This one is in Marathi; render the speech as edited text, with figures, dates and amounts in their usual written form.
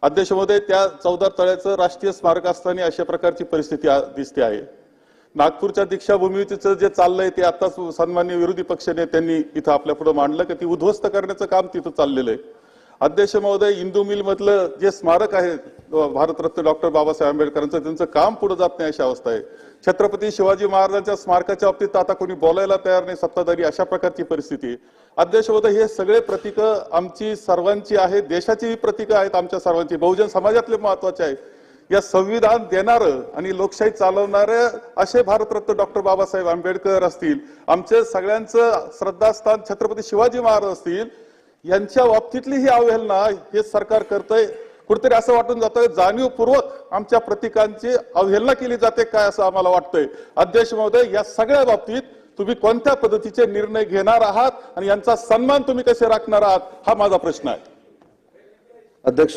अध्यक्ष महोदय, त्या चौदार तळ्याचं राष्ट्रीय स्मारक असताना अशा प्रकारची परिस्थिती दिसते आहे। नागपूरच्या दीक्षाभूमीचं जे चाललंय ते आताच सन्माननीय विरोधी पक्ष नेत्यांनी इथं आपल्या पुढे मांडलं की ती उद्ध्वस्त करण्याचं काम तिथं चाललेलं आहे। अध्यक्ष महोदय, इंदू मिल मधलं जे स्मारक आहे भारतरत्न डॉक्टर बाबासाहेब आंबेडकरांचं, त्यांचं काम पुढे जात नाही अशी अवस्था आहे। छत्रपती शिवाजी महाराजांच्या स्मारकाच्या बाबतीत आता कोणी बोलायला तयार नाही, सत्ताधारी, अशा प्रकारची परिस्थिती। अध्यक्ष महोदय, हे सगळे प्रतीक आमची सर्वांची आहेत, देशाची प्रतीक आहेत, आमच्या सर्वांची, बहुजन समाजातले महत्वाचे आहेत। या संविधान देणारं आणि लोकशाही चालवणारे असे भारतरत्न डॉक्टर बाबासाहेब आंबेडकर असतील, आमचे सगळ्यांचं श्रद्धास्थान छत्रपती शिवाजी महाराज असतील, यांच्या बाबतीतली ही अवहेलना हे सरकार करतंय। कुठेतरी असं वाटून जातं जाणीवपूर्वक आमच्या प्रतीकांची अवहेलना केली जाते काय, असं आम्हाला वाटतंय। अध्यक्ष महोदय, या सगळ्या बाबतीत तुम्ही कोणत्या पद्धतीचे निर्णय घेणार आहात आणि यांचा सन्मान तुम्ही कसे राखणार आहात, हा माझा प्रश्न आहे। अध्यक्ष